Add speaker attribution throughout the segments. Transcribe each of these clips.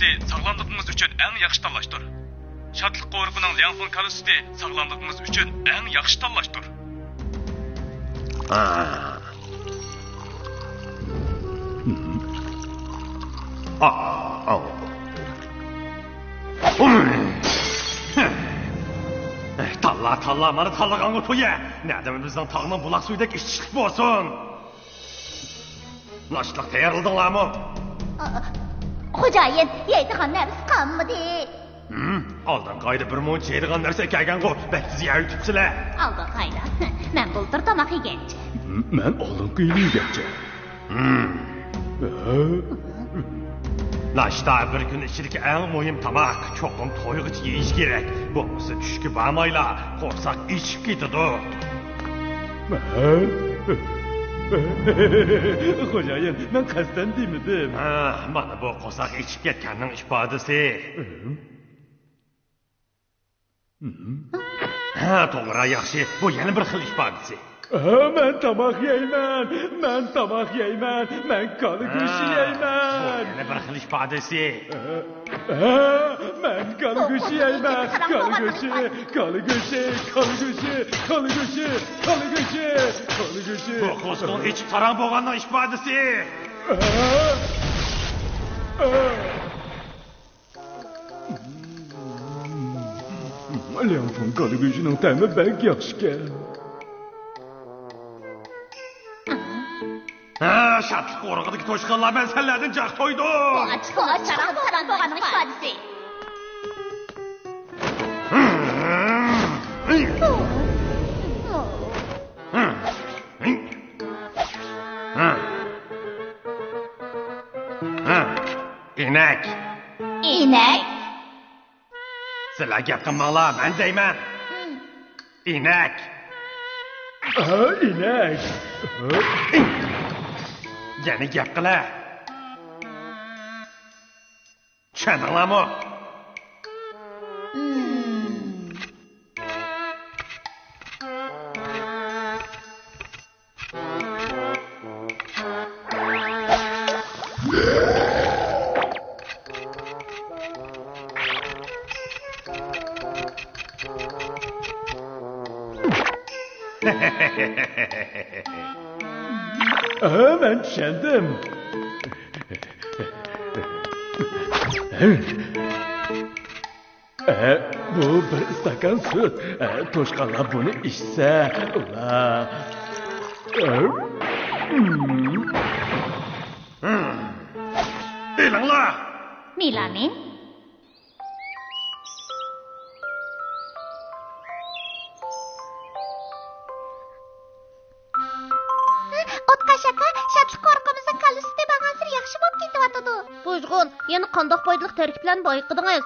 Speaker 1: sütü sağlamlığımız için en yaxşı tanlaştır. Şadlıq qoriqining lianfon kalı sütü sağlamlığımız için en yaxşı tanlaştır.
Speaker 2: Talla məni tallağan otoya. Nədən bizdən tağının bulaq suyudək işçilik bu olsun. Naşlıq təyərildinlar mı?
Speaker 3: Xo'jayin, yeydigan narsa qolmadi.
Speaker 2: Aldan qayda bir muncha yeydigan narsa kelgan qo'y. Bək siz yeyib tutibsizlar.
Speaker 3: Aldan qayda. Men bultur tomoq yegancha.
Speaker 4: Men oldingi yil yegancha.
Speaker 2: Naşta bir gün içilik en mühim tamak. Çokum toyğuç yeyiş gerek. Bo'lmasa tushki barmayla qo'rsak ichib ketadi.
Speaker 4: Xo'jayin, men qasddan demidim.
Speaker 2: Mana bu qo'rsak ichib ketganning ifodasi. To'g'ri, yaxshi. Bu yana bir xil ifodasi.
Speaker 4: Men tomoq yeyman. Men qoli go'shti yeyman.
Speaker 2: Yana bir xil ifodasi.
Speaker 4: Men qoli go'shti yeyman. Qoli go'shti.
Speaker 2: Bu qo'sqon ichib qaran bo'lganning ifodasi.
Speaker 4: Lianfon qoli go'shtining ta'mi bak yaxshi ekan.
Speaker 2: Şadlıq qoriqidagi to'shqanlar men senlardan jaq to'ydi.
Speaker 3: Açıqlarang bo'lganning ifodasi.
Speaker 2: İnek. Sizlar gap qilmanglar, men deyman. İnek.
Speaker 4: İnek.
Speaker 2: Yana gap qila. Tushundinglarmi?
Speaker 4: Ben tushundim. Bu bir stakan süt. To'shqanlar buni ichsa, ular
Speaker 2: Bilinglar.
Speaker 3: Milamin.
Speaker 5: Yana qandoq foydali tarkiblarni boyqidingiz?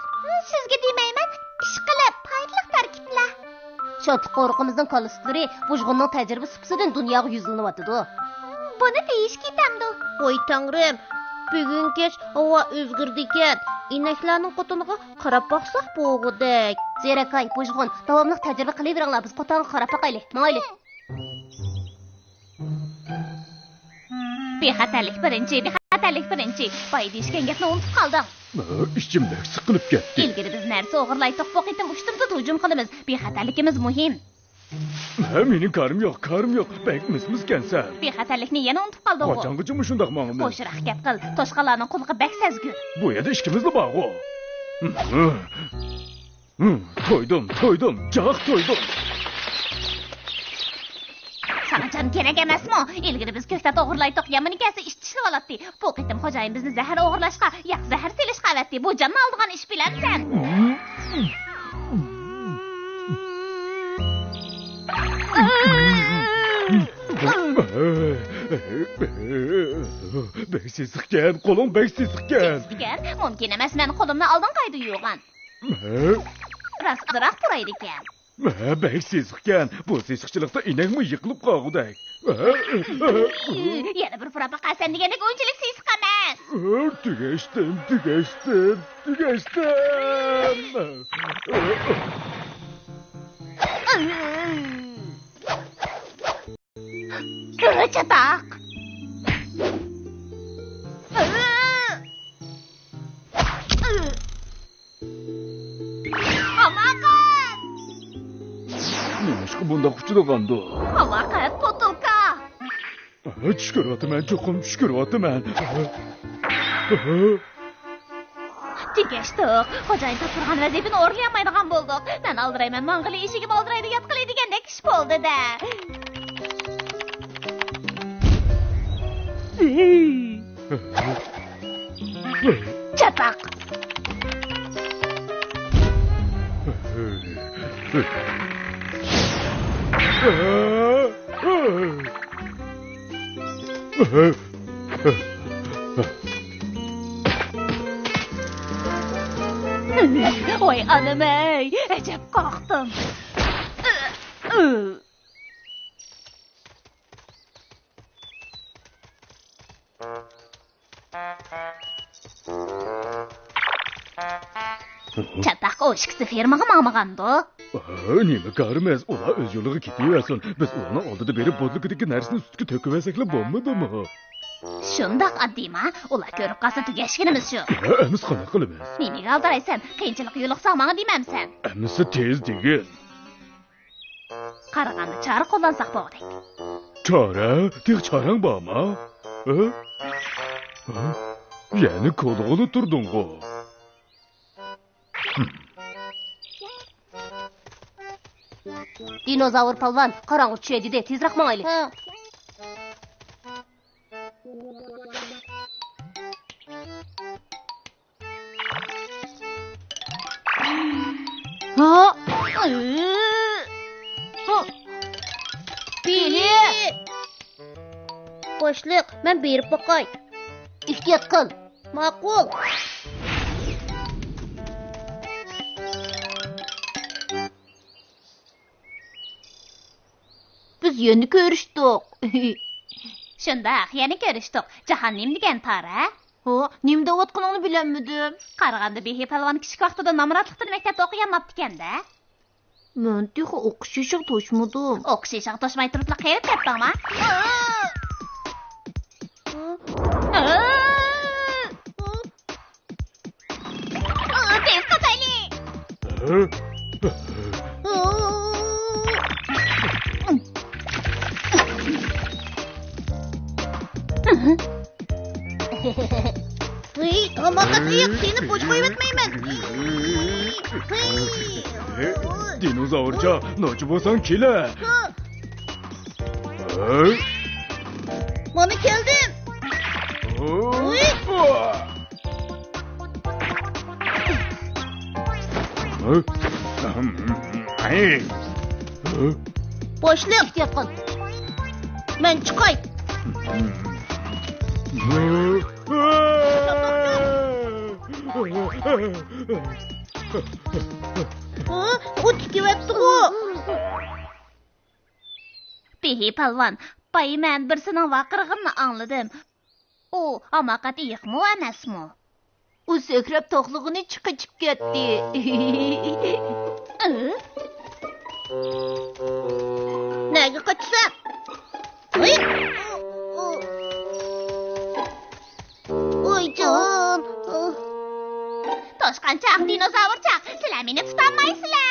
Speaker 3: Sizga demayman, ishqilib foydali tarkiblar.
Speaker 5: Şadlıq qoriqimizning kolostlari bujg'unning tajriba sipsidan dunyoga yuzlanyapti.
Speaker 3: Buni deyish ketamdi.
Speaker 5: Voy tangrim, bugun kech havo o'zgardi ekan. Inaklarning qotiniga qarab boqsak bo'g'idek.
Speaker 3: Zerakay, bujg'un, davomli tajriba qilaveringlar, biz qo'tonga qarab boqaylik. Mayli. Bexatarlik birinchi. Boy deyishgan gapni unutib qoldim.
Speaker 4: Ichimda siqilib ketdi.
Speaker 3: Ilgari biz narsa o'g'irlaydiq, bo'qitim uchtimda hujum qilamiz. Bexatarligimiz muhim.
Speaker 4: Mening qarim yo'q. Bak miskansan.
Speaker 3: Bexatarlikni yana unutib qoldim.
Speaker 4: Qachongacha shundoq ma'lum?
Speaker 3: Qo'shroq gap qil. Toshqalarning qulog'i bak sezgur.
Speaker 4: Bu yerda ishkimizni bog'u. To'ydim. Jaq to'ydim.
Speaker 3: Sana can kerak emasmi? Ilgari biz ko'ktat o'g'irlaydiq, yamanikasi ish tishlab oladi. Bu qitim xo'jayin bizni zahar o'g'irlashga, yo'q zahar selishga avatdi. Bu jonni oldigan ish bilansan.
Speaker 4: Beksizlikkan, qo'lim beksizlikkan.
Speaker 3: Mumkin emas, men qo'limni oldin qayda yuvgan. Rostroq turaydi ekan.
Speaker 4: Beksizlikkan, bu sesiqchilikda inakmi yiqilib qolgudak.
Speaker 3: Yana bir provokatsiya degandek o'yinchilik sesiq emas.
Speaker 4: Tugashdim.
Speaker 3: Çatak.
Speaker 4: Boshqa bunda quchdigandu.
Speaker 3: Vaqt butulka.
Speaker 4: Tushkiryapman, cho'qim tushkiryapman.
Speaker 3: Tegashdiq. Xo'jayin turgan vazifani o'rlayolmaydigan bo'ldik. Men aldirayman, mang'ili eshigim oldiraydi, yotqilay degandek ish bo'ldi-da. Çatak. Oy anam ey, acep kalktım. Çatak o işkisi firmaga mağmağandı.
Speaker 4: Nima qarmaz, ular o'z yo'liga ketaversin. Biz ularni oldida berib bodlikidagi narsani sutga to'kib olsaklar bo'lmadimi?
Speaker 3: Shundoq addima, ular ko'rib qolsa tugashganimiz shu.
Speaker 4: Amiz qanaqa qilamiz?
Speaker 3: Nega aldiraysan? Qiyinchilik yo'liqsa menga demamsan.
Speaker 4: Amisi tez degin.
Speaker 3: Qarag'anda chora qo'llansak bo'g'dik.
Speaker 4: Chora? Tek chorang bormi? Ya'ni qo'lg'ini turding-ku.
Speaker 5: Dinozavr palvan qarang'i tushaydi de, tezroq mangayli. Bili. Boshliq, men berib boqay. Ehtiyot qil. Ma'qul. Biz yeni görüşdük.
Speaker 3: Shundoq, yana ko'rishdik. Jahannam degan tara.
Speaker 5: Nimda o'tqiningni bilmadim.
Speaker 3: Qarag'anda behi palvon kichik vaqtida namratliqda maktabda o'qiganmapti ekanda.
Speaker 5: Men texi o'qish eshig to'shmadim.
Speaker 3: O'qish eshig to'shmay turib qayerga ketdingmi? Tez qatayli.
Speaker 5: Tamamda tıyak, seni boş koyuvetmeymen.
Speaker 4: Dinozavurca, noçu bolsan kele.
Speaker 5: Bana geldim. Boşluq. İhtiyat qıl. Ben çıkay. O tikivetdi o.
Speaker 3: Behi palvon, bay men birisining vaqirig'ini angladim. O hamoqat yiqmi emasmi?
Speaker 5: O sakrab to'qlig'ini chiqib ketdi. Nega qochsam? Oy can.
Speaker 3: Toshqanchaq, dinozavr chaq, sizlar meni tutolmaysizlar.